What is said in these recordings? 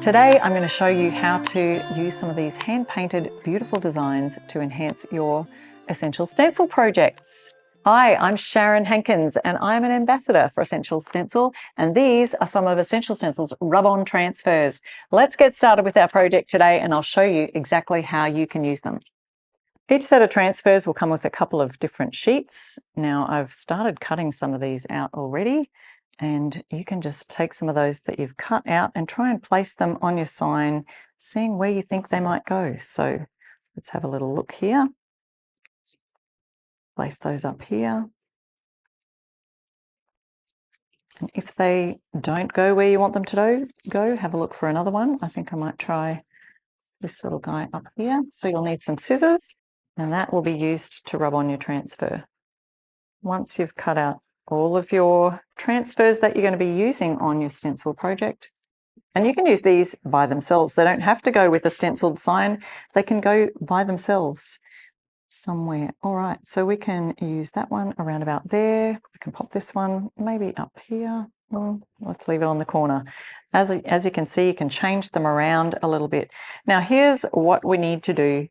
Today I'm going to show you how to use some of these hand-painted beautiful designs to enhance your Essential Stencil projects. Hi, I'm Sharon Hankins and I'm an ambassador for Essential Stencil, and these are some of Essential Stencil's rub-on transfers. Let's get started with our project today and I'll show you exactly how you can use them. Each set of transfers will come with a couple of different sheets. Now I've started cutting some of these out already, and you can just take some of those that you've cut out and try and place them on your sign, seeing where you think they might go. So let's have a little look here. Place those up here. And if they don't go where you want them to go, have a look for another one. I think I might try this little guy up here. So you'll need some scissors, and that will be used to rub on your transfer. Once you've cut out all of your transfers that you're going to be using on your stencil project, and you can use these by themselves. They don't have to go with a stenciled sign. They can go by themselves somewhere. All right, so we can use that one around about there. We can pop this one maybe up here. Let's leave it on the corner. As you can see, you can change them around a little bit. Now here's what we need to do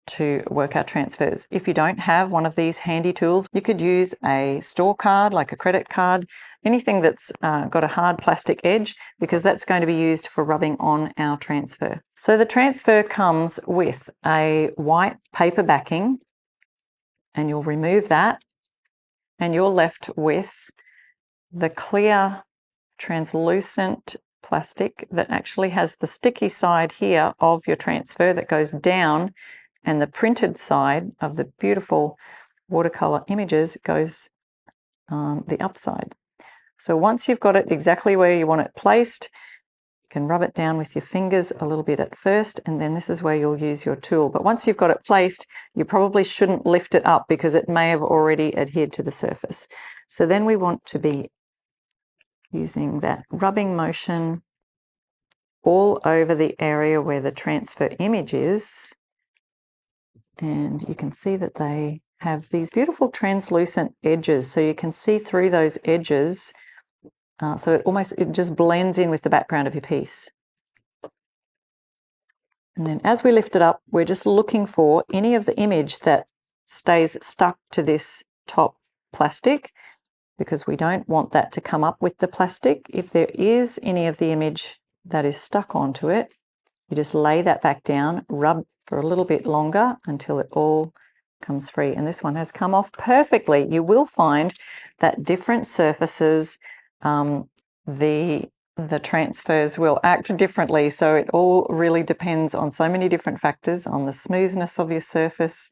to work our transfers. If you don't have one of these handy tools, you could use a store card, like a credit card, anything that's got a hard plastic edge, because that's going to be used for rubbing on our transfer. So the transfer comes with a white paper backing, and you'll remove that, and you're left with the clear translucent plastic that actually has the sticky side here of your transfer that goes down, and the printed side of the beautiful watercolor images goes the upside. So once you've got it exactly where you want it placed, you can rub it down with your fingers a little bit at first, and then this is where you'll use your tool. But once you've got it placed, you probably shouldn't lift it up because it may have already adhered to the surface. So then we want to be using that rubbing motion all over the area where the transfer image is. And you can see that they have these beautiful translucent edges, so you can see through those edges. So it just blends in with the background of your piece. And then as we lift it up, we're just looking for any of the image that stays stuck to this top plastic, because we don't want that to come up with the plastic. If there is any of the image that is stuck onto it, you just lay that back down, rub for a little bit longer until it all comes free. And this one has come off perfectly. You will find that different surfaces, the transfers will act differently. So it all really depends on so many different factors, on the smoothness of your surface.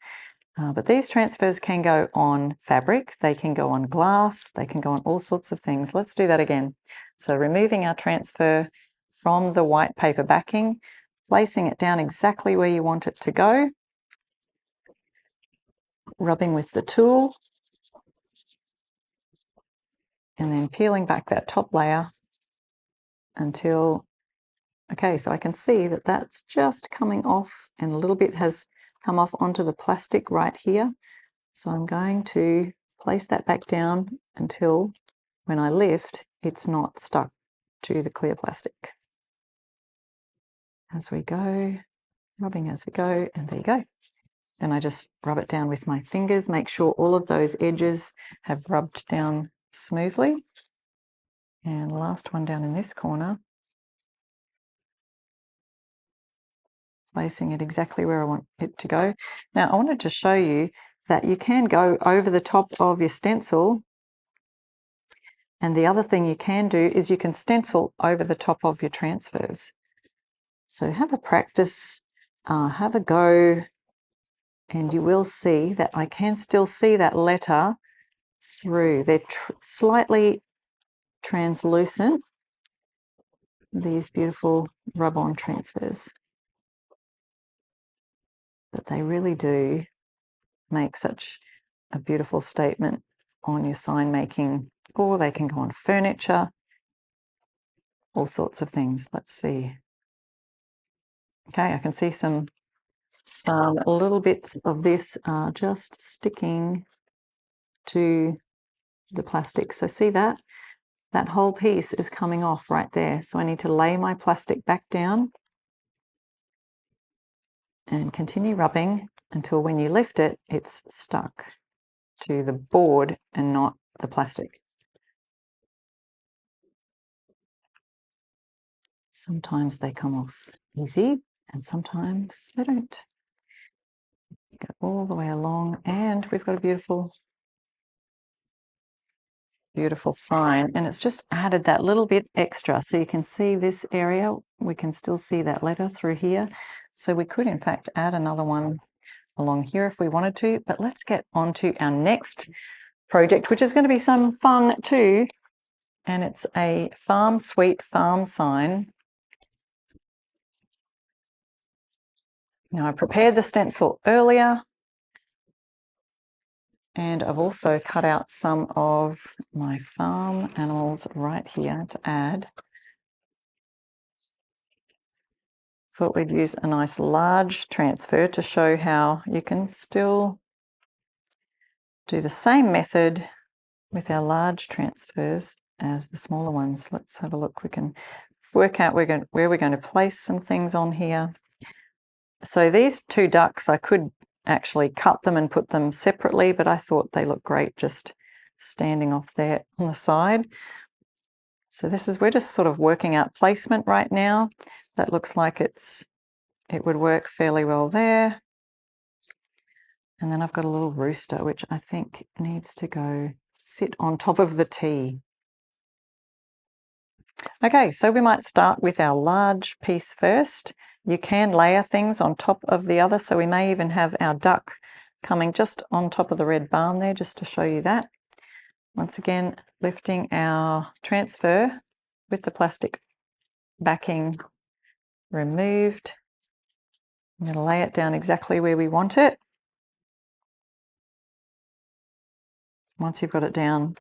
But these transfers can go on fabric, they can go on glass, they can go on all sorts of things. Let's do that again. So removing our transfer from the white paper backing, placing it down exactly where you want it to go, rubbing with the tool, and then peeling back that top layer until, okay, so I can see that that's just coming off, and a little bit has come off onto the plastic right here. So I'm going to place that back down until when I lift, it's not stuck to the clear plastic. As we go, rubbing as we go, and there you go. Then I just rub it down with my fingers, make sure all of those edges have rubbed down smoothly. And last one down in this corner, placing it exactly where I want it to go. Now I wanted to show you that you can go over the top of your stencil, and the other thing you can do is you can stencil over the top of your transfers. So have a practice, have a go, and you will see that I can still see that letter through. They're slightly translucent, these beautiful rub-on transfers, but they really do make such a beautiful statement on your sign making, or they can go on furniture, all sorts of things. Let's see. Okay, I can see some little bits of this are just sticking to the plastic. So see that? that whole piece is coming off right there. So I need to lay my plastic back down and continue rubbing until when you lift it, it's stuck to the board and not the plastic. Sometimes they come off easy and sometimes they don't. Go all the way along and we've got a beautiful sign, and it's just added that little bit extra. So you can see this area, we can still see that letter through here. So we could in fact add another one along here if we wanted to, but let's get on to our next project, which is going to be some fun too. And it's a farm suite farm sign. Now I prepared the stencil earlier, and I've also cut out some of my farm animals right here to add. Thought we'd use a nice large transfer to show how you can still do the same method with our large transfers as the smaller ones. Let's have a look. We can work out where we're going to place some things on here. So these two ducks, I could actually cut them and put them separately, but I thought they look great just standing off there on the side. So we're just sort of working out placement right now. That looks like it would work fairly well there. And then I've got a little rooster, which I think needs to go sit on top of the tea. Okay, so we might start with our large piece first. You can layer things on top of the other, so we may even have our duck coming just on top of the red barn there, just to show you that. Once again, lifting our transfer with the plastic backing removed. I'm going to lay it down exactly where we want it. Once you've got it down,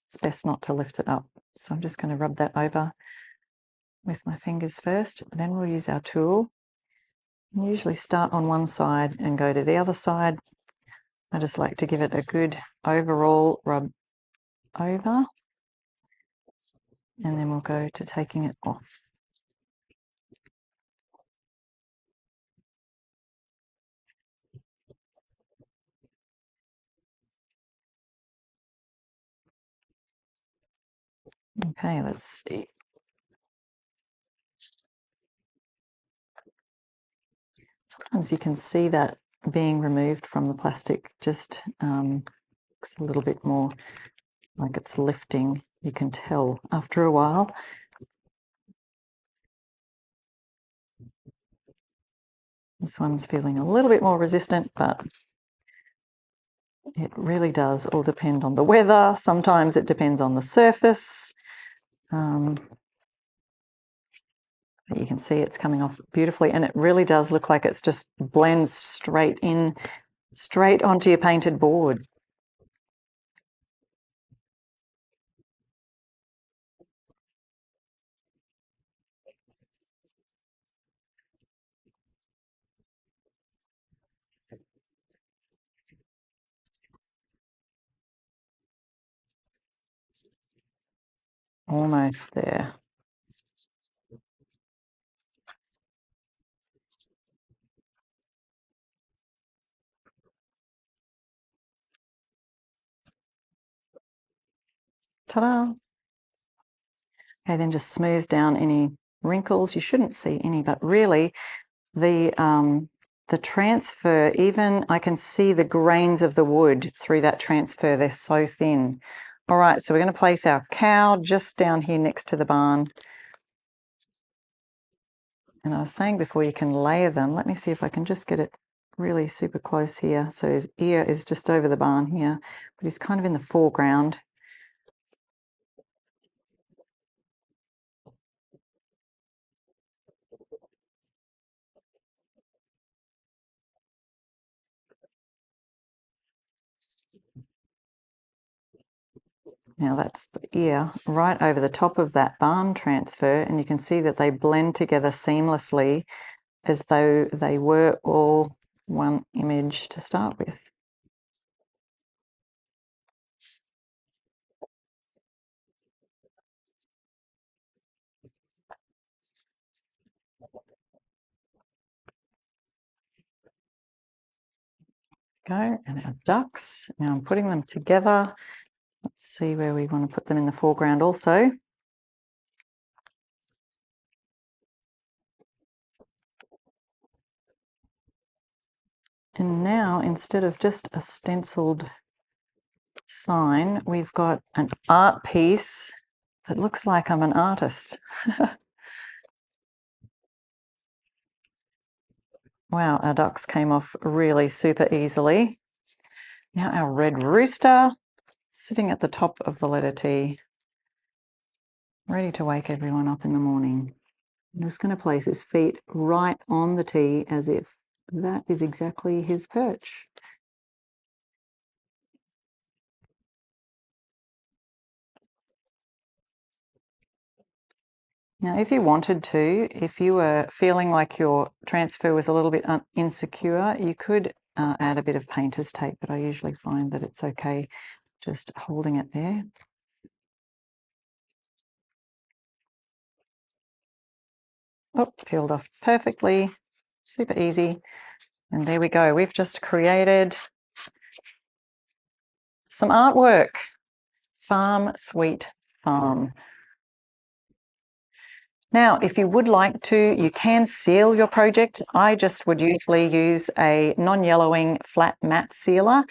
it's best not to lift it up. So I'm just going to rub that over with my fingers first. Then we'll use our tool. I usually start on one side and go to the other side. I just like to give it a good overall rub over. And then we'll go to taking it off. Okay, let's see. Sometimes you can see that being removed from the plastic just looks a little bit more like it's lifting. You can tell after a while. This one's feeling a little bit more resistant, but it really does all depend on the weather. Sometimes it depends on the surface. But you can see it's coming off beautifully, and it really does look like it's just blends straight onto your painted board. Almost there. Ta-da! Okay, then just smooth down any wrinkles. You shouldn't see any, but really the transfer, even I can see the grains of the wood through that transfer. They're so thin. All right, so we're going to place our cow just down here next to the barn. And I was saying before, you can layer them. Let me see if I can just get it really super close here. So his ear is just over the barn here, but he's kind of in the foreground. Now that's the ear right over the top of that barn transfer, and you can see that they blend together seamlessly as though they were all one image to start with. Go, and our ducks. Now I'm putting them together. Let's see where we want to put them in the foreground also. And now, instead of just a stenciled sign, we've got an art piece that looks like I'm an artist. Wow, our ducks came off really super easily. Now our red rooster sitting at the top of the letter T, ready to wake everyone up in the morning. I'm just going to place his feet right on the T as if that is exactly his perch. Now, if you wanted to, if you were feeling like your transfer was a little bit insecure, you could add a bit of painter's tape, but I usually find that it's okay just holding it there. Oh, peeled off perfectly, super easy. And there we go. We've just created some artwork. Farm Sweet Farm. Now, if you would like to, you can seal your project. I just would usually use a non-yellowing flat matte sealer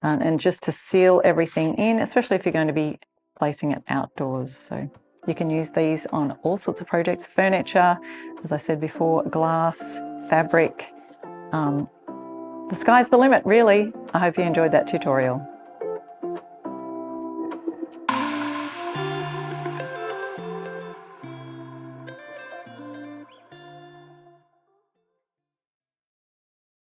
and just to seal everything in, especially if you're going to be placing it outdoors. So you can use these on all sorts of projects, furniture, as I said before, glass, fabric. The sky's the limit, really. I hope you enjoyed that tutorial.